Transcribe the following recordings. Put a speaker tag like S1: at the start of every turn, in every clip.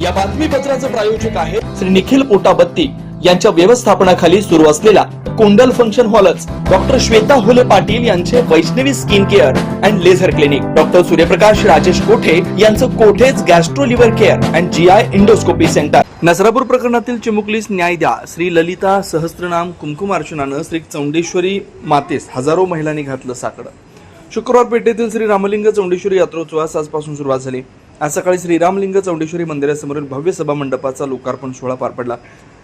S1: या बातमीपत्राचे प्रायोजक आहे श्री निखिल पोटाबत्ती यांच्या व्यवस्थापनाखाली सुरू असलेला कुंडल फंक्शन हॉलच डॉक्टर श्वेता होले पाटील यांचे Vaishnavi skin care and laser clinic, doctor Suryaprakash Rajesh Kothe यांचं Kothe's gastro liver care and GI endoscopy centre. Nasrapur प्रकरणातील चिमुकलीस न्याय द्या श्री ललिता सहस्त्रनाम कुंकुमार्चनानं श्री चौंडेश्वरी मातेस हजारो महिलांनी घातलं साकडं. शुक्रवार पेठेतील श्री रामलिंग चौंडेश्वरी यात्रोत्सवास आजपासून सुरुवात झाली. आज सकाळी श्री रामलिंग चौंडेश्वरी मंदिरासमोरील भव्य सभा मंडपाचा लोकार्पण सोहळा पार पडला.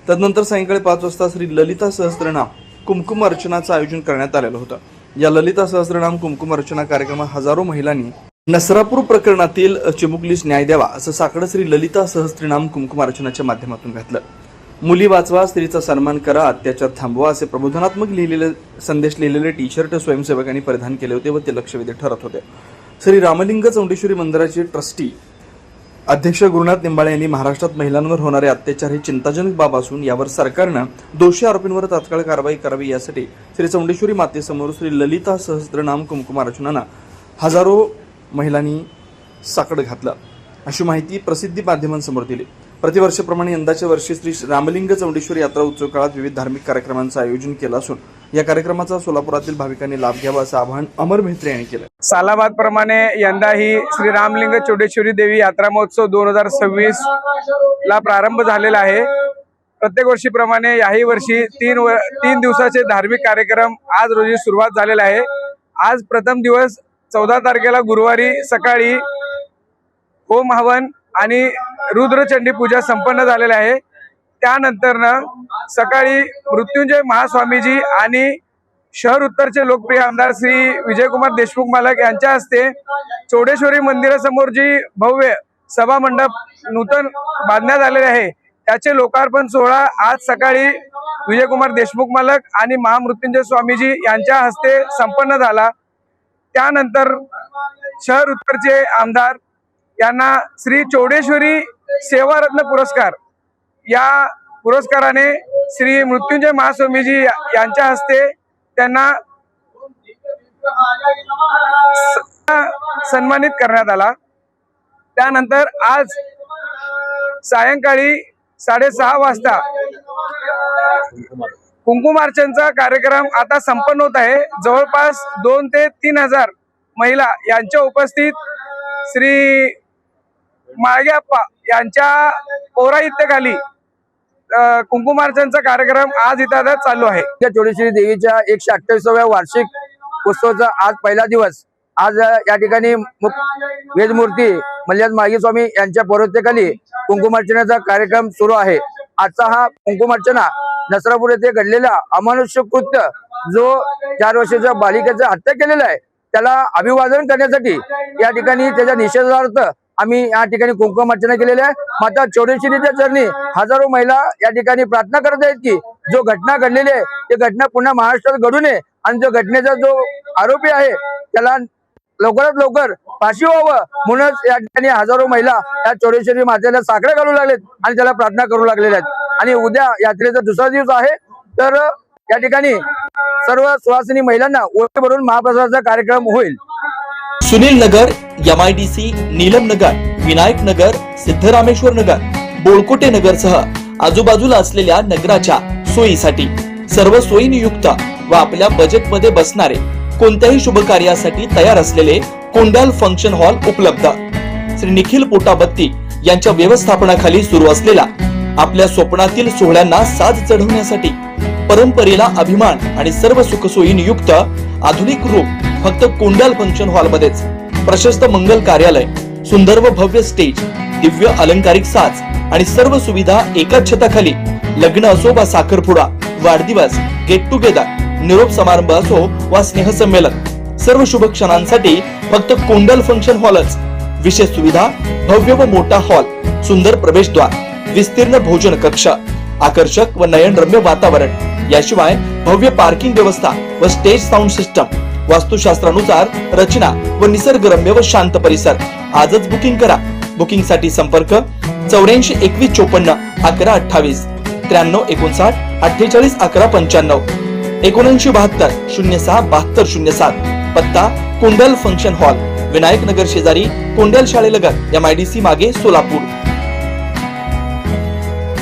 S1: तदनंतर सायंकाळी 5 वाजता श्री ललिता सहस्त्रनाम कुंकुम अर्चनाचं आयोजन करण्यात आलेलं होतं. या ललिता सहस्त्रनाम कुंकुम अर्चना कार्यक्रमात हजारो महिलांनी नसरापूर प्रकरणातील चिमुकलीस न्याय द्यावा असं साकडं श्री ललिता सहस्त्रनाम कुंकुम अर्चनाच्या माध्यमातून घातलं. मुली वाचवा, स्त्रीचा सन्मान करा, अत्याचार थांबवा असे प्रबोधनात्मक संदेश लिहिलेले टी शर्ट स्वयंसेवकांनी परिधान केले होते व ते लक्षवेधी ठरत होते. श्री रामलिंग चौंडेश्वरी मंदिराचे ट्रस्टी अध्यक्ष गुरुनाथ निंबाळे यांनी महाराष्ट्रात महिलांवर होणारे अत्याचार ही चिंताजनक बाब असून यावर सरकारनं दोषी आरोपींवर तात्काळ कारवाई करावी यासाठी श्री चौंडेश्वरी मातेसमोर श्री ललिता सहस्त्रनाम कुंकुमार्चनानं हजारो महिलांनी साकडं घातलं अशी माहिती प्रसिद्धी माध्यमांसमोर दिली. प्रतिवर्षाप्रमाणे यंदाच्या वर्षी श्री रामलिंग चौंडेश्वरी यात्रा उत्सव काळात विविध धार्मिक कार्यक्रमांचं आयोजन केलं असून या कार्यक्रमाचा सोलापुरातील भाविकांनी लाभ घ्यावा असं आवाहन अमर मेहत्रे यांनी केलं.
S2: सालाबाद प्रमाणे यंदाही श्री रामलिंग चौंडेश्वरी देवी यात्रा महोत्सव 2026 ला प्रारंभ झालेला आहे. प्रत्येक वर्षीप्रमाणे याही वर्षी तीन दिवसाचे धार्मिक कार्यक्रम आज रोजी सुरुवात झालेला आहे. आज प्रथम दिवस 14 तारखेला गुरुवारी सकाळी होम हवन आणि रुद्रचंडी पूजा संपन्न झालेली आहे. त्यानंतर सकाळी मृत्युंजय महास्वामीजी आणि शहर उत्तरचे लोकप्रिय आमदार श्री विजयकुमार देशमुख मालक यांच्या हस्ते चौंडेश्वरी मंदिरासमोर जी भव्य सभा मंडप नूतन बांधण्यात आलेले आहे त्याचे लोकार्पण सोहळा आज सकाळी विजयकुमार देशमुख मालक आणि महामृत्युंजय स्वामीजी यांच्या हस्ते संपन्न झाला. त्यानंतर शहर उत्तरचे आमदार यांना श्री चौंडेश्वरी सेवारत्न पुरस्कार या पुरस्काराने श्री मृत्युंजय महास्वामीजी यांच्या हस्ते त्यांना सन्मानित करण्यात आला. त्यानंतर आज सायंकाळी 6:30 वाजता कुंकुमार्चनचा कार्यक्रम आता संपन्न होत आहे. जवळपास 2 ते 3 हजार महिला यांच्या उपस्थित श्री माळगेप्पा यांच्या पौराहित्याखाली कुंकुमार्चनचा कार्यक्रम आज इथं चालू आहे.
S3: चौंडेश्वरी देवीच्या 128व्या वार्षिक उत्सवाचा आज पहिला दिवस. आज या ठिकाणी वेदमूर्ती मल्ल्याद माळगे स्वामी यांच्या पौरोहित्याखाली कुंकुमार्चनाचा कार्यक्रम सुरू आहे. आजचा हा कुंकुमार्चना नसरापूर येथे घडलेला अमानुष्य कृत्य जो 4 वर्षाच्या बालिकेचा हत्या केलेला आहे त्याला अभिवादन करण्यासाठी या ठिकाणी त्याच्या निषेधार्थ आम्ही या ठिकाणी कुंकुमार्चना केलेली आहे. माता चौंडेश्वरीच्या चरणी हजारो महिला या ठिकाणी प्रार्थना करत आहेत की जो घटना घडलेली आहे ते घटना पुन्हा महाराष्ट्रात घडू नये आणि जो घटनेचा जो आरोपी आहे त्याला लवकरात लवकर फाशी व्हावं म्हणूनच या ठिकाणी हजारो महिला या चौंडेश्वरी मातेला साकडे घालू लागलेत आणि त्याला प्रार्थना करू लागलेल्या आहेत. आणि उद्या यात्रेचा दुसरा दिवस आहे तर या ठिकाणी सर्व सुवासिनी महिलांना ओटी भरून महाप्रसादाचा कार्यक्रम होईल.
S1: सुनील नगर, MIDC, नीलम नगर, विनायक नगर, सिद्धरामेश्वर नगर, बोळकोटे नगर सह आजूबाजूला असलेल्या नगराच्या सोयीसाठी सर्व सोयीनियुक्त व आपल्या बजेटमध्ये बसणारे कोणत्याही शुभ कार्यासाठी तयार असलेले कुंडल फंक्शन हॉल उपलब्ध. श्री निखिल पोटाबत्ती यांच्या व्यवस्थापनाखाली सुरू असलेला आपल्या स्वप्नातील सोहळ्यांना साज चढवण्यासाठी परंपरेला अभिमान आणि सर्व सुखसोयीनियुक्त आधुनिक रूप फक्त कुंडल फंक्शन हॉल मध्येच. प्रशस्त मंगल कार्यालय, सुंदर व भव्य स्टेज, दिव्य अलंकारिक साज आणि सर्व सुविधा एकाच छताखाली. लग्न असो वा साखरपुडा, वाढदिवस, गेट टुगेदर, निरोप समारंभ असो वा स्नेहसंमेलन, सर्व शुभ क्षणांसाठी फक्त कुंडल फंक्शन हॉलच. विशेष सुविधा, भव्य व मोठा हॉल, सुंदर प्रवेशद्वार, विस्तीर्ण भोजन कक्ष, आकर्षक व नयनरम्य वातावरण, याशिवाय भव्य पार्किंग व्यवस्था व स्टेज साऊंड सिस्टम, वास्तुशास्त्रानुसार रचना व निसर्गरम्य व शांत परिसर. आजच बुकिंग करा. बुकिंग साठी संपर्क 84 21 54 11 28 93 59 48 11 95 79 72 06 72 07. पत्ता कुंडल फंक्शन हॉल, विनायक नगर शेजारी, कोंडेल शाळेलगत, MIDC मागे, सोलापूर.